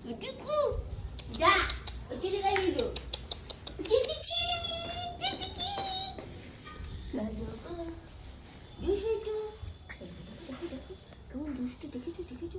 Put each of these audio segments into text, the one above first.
Cucuku, যা ওই চিনি গাই দিল চিচিকি চিচিকি দুষ্টু কেমন দুষ্টু দেখেছো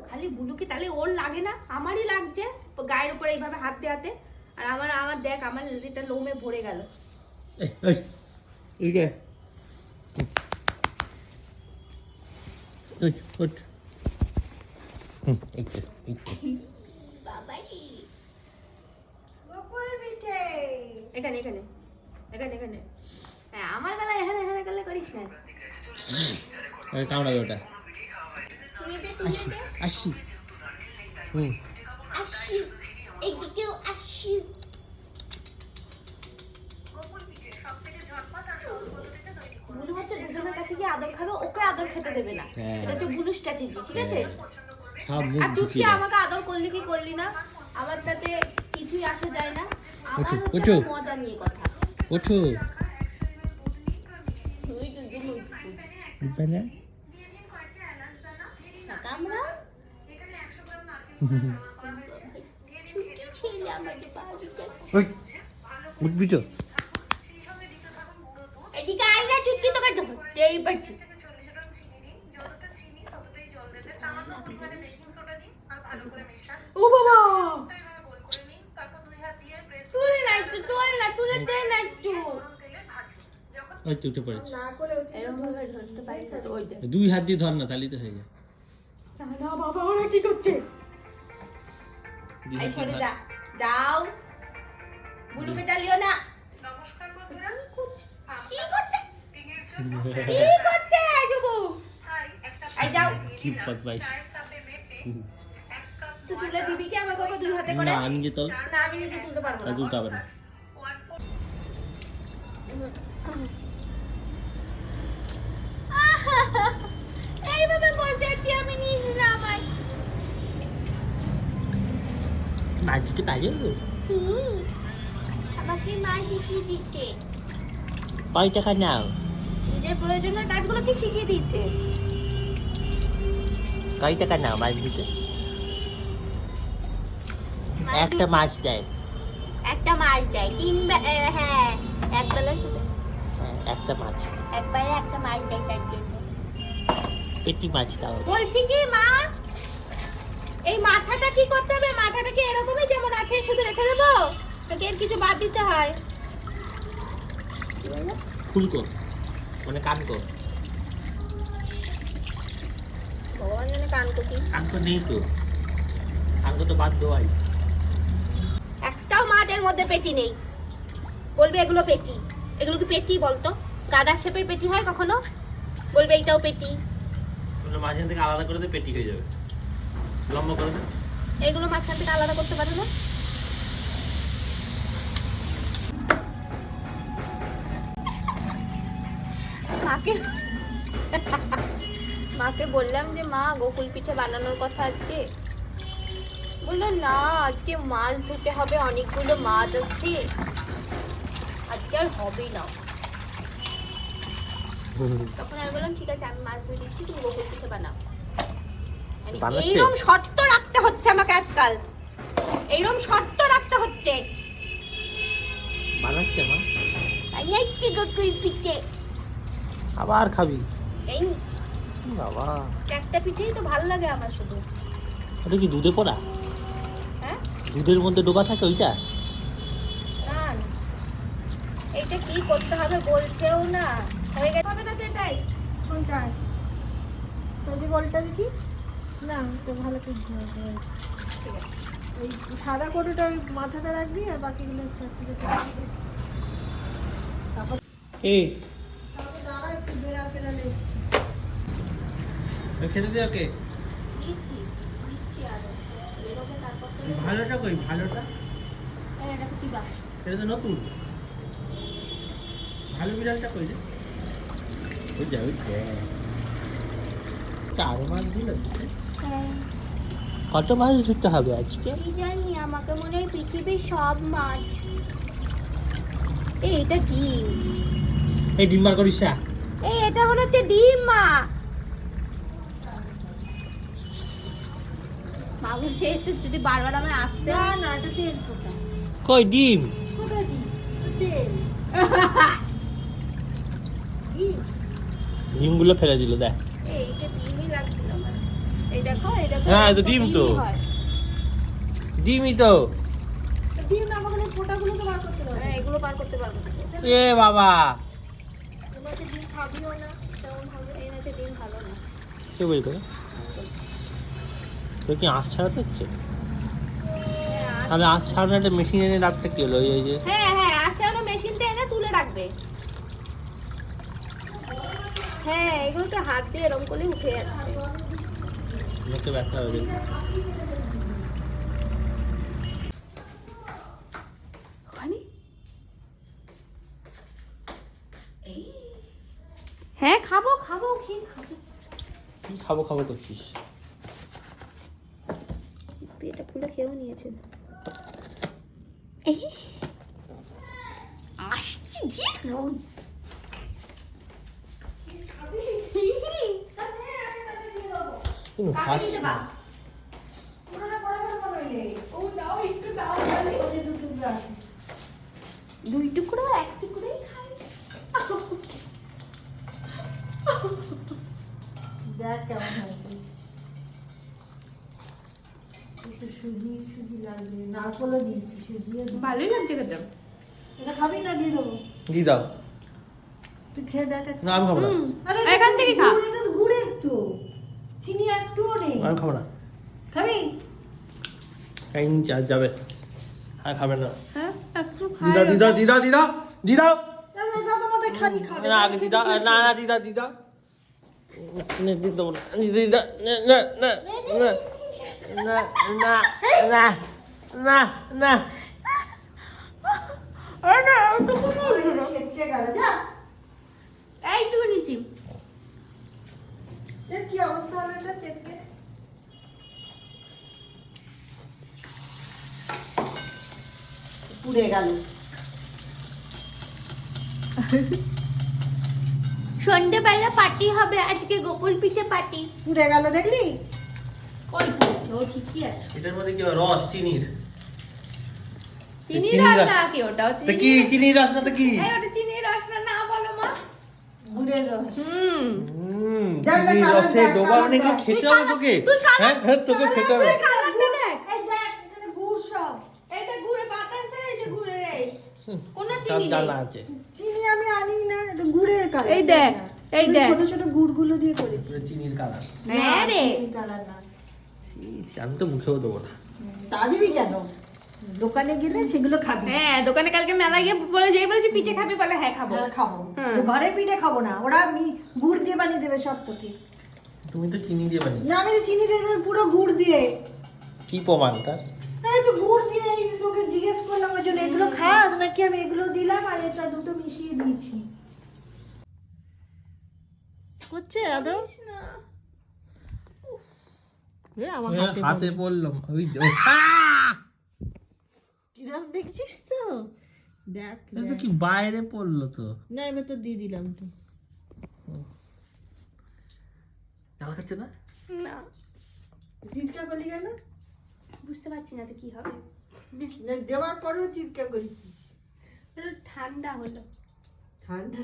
খালি বুলুকে তাহলে ওর লাগে না আমারই লাগছে গায়ের উপরে এইভাবে হাত দেওয়াতে আর আমার দেখ আমার এটা লোমে ভরে গেল এই যে উঠ এই তো বাবাই গোকুল পিঠে এখানে এখানে এখানে এখানে হ্যাঁ আমার বেলা এখানে এখানে করলে করিস না কামড়াবে ওটা তুলে দে আসি আসি এইদিকেও আসি বুলু হচ্ছে দুজনের কাছে গিয়ে আদর খাবে ওকে আদর খেতে দেবে না এটা হচ্ছে বুলু স্ট্র্যাটেজি ঠিক আছে আর চুপকে আমাকে আদর করলি কি করলি না আমার তাতে কিছুই আসে যায় না আমার হচ্ছে মজা নিয়ে কথা ওঠো তুই দুজন উঠবে না কামরা ছুটি ছেলে আমাদের বাড়িতে ওই উঠবি তো এদিকে আয় না চুটকি তোকে দেবো এই বাচ্চা ও বাবা তুলে না একটু তুলে দে না একটু ওই তো উঠে পড়েছে না করে এরকম ভাবে ধরতে পারি ওই দে দুই হাত দিয়ে ধর না তাহলেই তো হয়ে যায় না বাবা ওরা কি করছে এই সরে যা যাও বুলুকে চালিও না নমস্কার বন্ধুরা কি করছে শুভু এই যাও কি বদমাইশ তুই তুলে দিবি কি আমাকে ওকে দুই হাতে করে না নিজে তোল না আমি নিজে তুলতে পারবো না তুলতে হবে না এইভাবে বলতে আমি নিয়েছি না আমার মাছ দিতে পারো আমাকে মা শিখিয়ে দিচ্ছে কয় টাকা নাও নিজের প্রয়োজনের কাজগুলো ঠিক শিখিয়ে দিয়েছে কয় টাকা নাও মাছ দিতে একটা মাছ দেয় একটা মাছ দেয় হ্যাঁ এক বেলা একটা মাছ একবারে একটা মাছ দেয় তার জন্য পেটি মাছ দাও বলছি কি মা এই মাথাটা কি করতে হবে মাথাটা কি এরকমই যেমন আছে শুধু রেখে দেবো তোকে এর কিছু বাদ দিতে হয় ফুলকো মানে কানকো ভগবান জানে কানকো কি কানকো নেই তো কানকো তো বাদ দেওয়াই একটাও মাছ এর মধ্যে পেটি নেই বলবে এগুলো পেটি এগুলো কি পেটি বলতো গাদার শেপের পেটি হয় কখনো বলবে এইটাও পেটি মাঝখান থেকে আলাদা করে দিয়ে পেটি হয়ে যাবে লম্বা করে দাও এগুলো মাঝখান থেকে আলাদা করতে পারে না মাকে বললাম যে মা গোকুল পিঠে বানানোর কথা আজকে বললো না আজকে মাছ ধুতে হবে অনেকগুলো মাছ আছে আজকে আর হবে না তখন আমি বললাম ঠিক আছে আমি মাছ ধুয়ে দিচ্ছি তুমি গোকুল পিঠে বানাও এইরকম শর্ত রাখতে হচ্ছে আমাকে আজকাল এইরকম শর্ত রাখতে হচ্ছে বানাচ্ছে মা বানাচ্ছি গোকুল পিঠে আবার খাবি এই বাবা একটা পিঠেই তো ভালো লাগে আমার শুধু ওটা কি দুধে পড়া হ্যাঁ দুধের মধ্যে ডোবা থাকে ওইটা না এইটা কি করতে হবে বলছেও না হয়ে গেছে হবে না তো এটাই কোনটা তোকে বলটা দেখি না তো ভালো করে ধোয়া হয়েছে ঠিক আছে ওই সাদা কোটোটা ওই মাথাটা রাখবি আর বাকিগুলো তারপর এই দাঁড়া একটু বেড়াল ফেরাল এসছে খেতে দে ওকে দিচ্ছি আর এরকম তারপর তো ভালোটা কই ভালোটা এটা কি বা এটা তো নতুন ভালো বিড়ালটা কই রে ওই যা আরো মাছ দিল কত মাছ ধরতে হবে আজকে কি জানি আমাকে মনে হয় পৃথিবীর সব মাছ এই এটা ডিম এই ডিম বার করিস না এই এটা মনে হচ্ছে ডিম মা মা বলছে একটু যদি বারবার আমায় আসতে না না এটা তেল ফোটা কই ডিম? কোথায় দিই তেল ডিম ডিমগুলো ফেলে দিল দেখ। এইটা ডিমই লাগছিল আমার। এই দেখো এই দেখো। হ্যাঁ, এই তো ডিম তো। ডিমই হয়। ডিমই তো। ডিম না আমাকে ফোটাগুলো তো বার করতে পারবে হ্যাঁ এগুলো পার করতে পারবো না। এ বাবা, তোমাকে ডিম খাবিও না তেমন ভাবে এই নাতে ডিম ভালো না। কে বলতো? তোর কি আঁশ ছাড়াতে হচ্ছে? তাহলে আঁশ ছাড়ানো একটা মেশিন এনে রাখতে কি হলো? এই যে হ্যাঁ হ্যাঁ আচ্ছা ওটা মেশিনটা এনে তুলে রাখবে। হ্যাঁ এগুলো তো হাত দিয়ে এরকম করে উঠে যাচ্ছে। লোকে ব্যথা হবে। ওখানে এই হ্যাঁ খাবো খাবো কি খাবো? কি খাবো খাবো করছিস? পেটটা ফুলে খেয়েও নিয়েছে। এই আসছি জি তুমি হাসছিস না? দুই টুকরো এক টুকরোই খাই। দেখ কেমন হয়েছে একটু সুজি সুজি লাগবে নারকলও দিয়েছি সুজিও দিয়েছি। ভালোই লাগছে খেতে। এটা খাবি না দিয়ে দেবো দি দাও। তুই খেয়ে দেখ না আমি খাবো না। আরে এখান থেকে খা। এটা তো গুড়ের তো চিনি একটুও নেই আমি খাবো না। খাবি কাইন চা যাবে। হ্যাঁ খাবে না। হ্যাঁ একটু দি খাই। দাও দি দাও দি দাও দি দাও দি দাও। এটা তো মধ্যে খালি খাবে না আগে দি দাও। না না দি দাও দি দাও। না দি দাও না দি দাও। না না না না না না না না। আরে না একটু ছেটকে গেল যা এইটুকু নিচ্ছি। দেখ কি অবস্থা হলো এটা ছেটকে পুড়ে গেল সন্ধ্যেবেলা পার্টি হবে আজকে গোকুল পিঠে পার্টি। পুড়ে গেল দেখলি কই পড়ছে ও ঠিকই আছে। এটার মধ্যে কি রস চিনির? চিনির চিনির রস রস। না কি ওটা তা কি চিনির রস না তো কি? এই ওটা চিনির রস না না বলো মা। গুড়ের রস দেখ দেখ, চিনির কালার রসে দেখ, ডোবা কালার অনেক দেখ। খেতে হবে তোকে। তুই কালার- হ্যাঁ হ্যাঁ তোকে খেতে হবে। তুই কালারটা দেখ। এই দেখ এখানে গুড় সব এটা গুড়ে বাতাসে এই যে গুড়ের এই কোনো সব চিনি জানা নেই। আছে। চিনি আমি আনি না এটা গুড়ের কালার এই দেখ, এই দেখ। ছোট ছোট গুড়গুলো দিয়ে করেছি চিনির কালার। হ্যাঁ রে কালার না আমি তো মুখেও দেবো না। তা দিবি কেন দোকানে গেলে সেগুলো খাবি হ্যাঁ দোকানে কালকে মেলা গিয়ে বলে যেই বলেছি পিঠে খাবি বলে হ্যাঁ খাবো। হ্যাঁ, খাবো হ্যাঁ। তো ঘরের পিঠে খাবো না ওরা গুড় দিয়ে বানিয়ে দেবে সব তোকে তুমি তো চিনি দিয়ে বানিয়ে। না আমি তো চিনি দিয়ে দেবে পুরো গুড় দিয়ে কি প্রমাণ তার? এই তো গুড় দিয়ে এই যে তোকে জিজ্ঞেস করলাম ওই জন্য এগুলো খাস নাকি আমি এগুলো দিলাম আর এটা দুটো মিশিয়ে দিয়েছি হচ্ছে আদৌ না আমার হাতে পড়লাম ওই কিরম দেখছিস তো দেখ এটা তো কি বাইরে পড়লো তো। না এবার তো দিয়ে দিলাম তো দেখাচ্ছে না? না চিৎকার করলি কেন বুঝতে পারছি না তো কি হবে। না দেওয়ার পরেও চিৎকার করিস একটু ঠান্ডা হলো। ঠান্ডা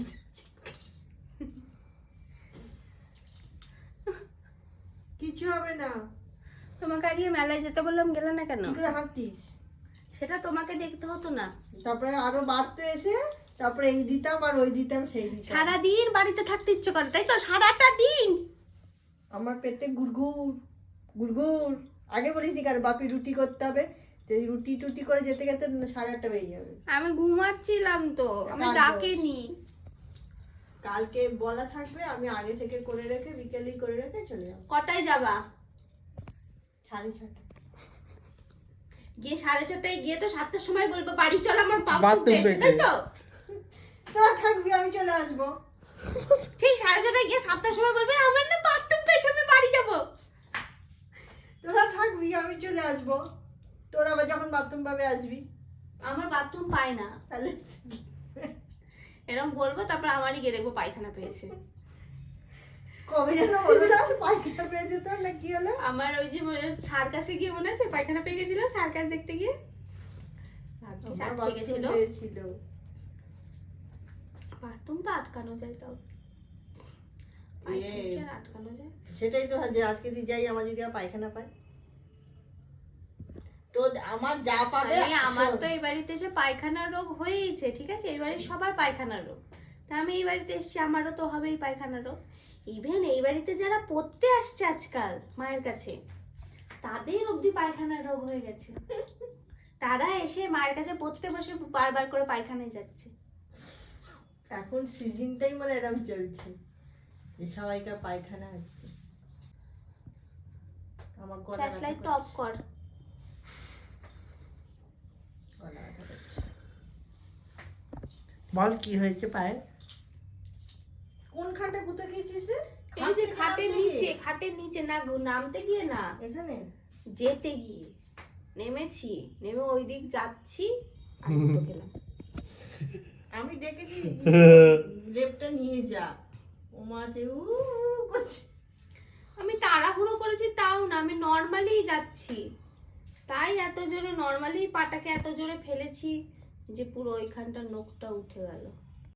কিছু হবে না তোমাকে আজকে মেলায় যেতে বললাম গেলে না কেন? কি করে হাঁটতিস সেটা তোমাকে দেখতে হতো না। তারপরে আরো বাড়তে এসে তারপরে এই দিতাম আর ওই দিতাম সেই দিতাম সারাদিন বাড়িতে থাকতে ইচ্ছে করে তাই তো সারাটা দিন। আমার পেটে গুড়গুড় গুড়গুড় আগে বলিস নি কার বাপি রুটি করতে হবে তো এই রুটি টুটি করে যেতে যেতে 8:30 বেজে যাবে আমি ঘুমাচ্ছিলাম তো আমি কাঁদো। ডাকেনি। কালকে বলা থাকবে আমি আগে থেকে করে রেখে বিকেলেই করে রেখে চলে যাবো কটায় যাবা? 6:30 গিয়ে 6:30টায় গিয়ে তো 7টার সময় বলবো বাড়ি চল আমার পাপ বাথরুম পেয়েছে তাই তো? তোরা থাকবি আমি চলে আসবো ঠিক 6:30টায় গিয়ে 7টার সময় বলবে আমার না বাথরুম পেয়েছে আমি বাড়ি যাবো। তোরা থাকবি আমি চলে আসবো তোরা আবার যখন বাথরুম পাবে আসবি আমার বাথরুম পায় না তাহলে এরকম বলবো তারপর আমারই গিয়ে দেখবো পায়খানা পেয়েছে। কবে যেন হলো না পায়খানা পেয়ে যেত না কি হলো? আমার ওই যে সার্কাসে গিয়ে মনে আছে পায়খানা পেয়ে গেছিল সার্কাস দেখতে গিয়ে ভাগ্যিস আমার আটকে গেছিল। বাথরুম পেয়েছিল। বাথরুম তো আটকানো যায় তাও পায়খানা কি আর আটকানো যায়? সেটাই তো ভাবছি আজকে যদি যাই আমার যদি আর পায়খানা পায় তো আমার যা পাবে। আরে আমার তো এই বাড়িতে এসে পায়খানার রোগ হয়েইছে, ঠিক আছে? এই বাড়ির সবার পায়খানার রোগ, তা আমি এই বাড়িতে এসেছি আমারও তো হবেই পায়খানার রোগ। ইভেন এই বাড়িতে যারা পড়তে আসছে আজকাল মায়ের কাছে তাদের অবধি পায়খানার রোগ হয়ে গেছে। তারা এসে মায়ের কাছে পড়তে বসে বারবার করে পায়খানায় যাচ্ছে। এখন সিজনটাই মানে এরকম চলছে যে সবাইকার পায়খানা হচ্ছে। আমার গলা ফ্ল্যাশ লাইট অফ কর। বল কি হয়েছে পায়ে? কোনখানটা গুঁতো খেয়েছিস রে? এই যে খাটের নিচে, খাটের নিচে না গো, নামতে গিয়ে না, এখানে যেতে গিয়ে নেমেছি, নেমে ওই দিক যাচ্ছি আর গুঁতো খেলাম। আমি ডেকেছি লেপটা নিয়ে যা, ও মা সে উ করছে। আমি তাড়াহুড়ো করেছি তাও না, আমি নর্মালি যাচ্ছি, তাই এত জোরে নর্মালি পাটাকে এত জোরে ফেলেছি যে পুরো ওইখানটা নখটা উঠে গেল।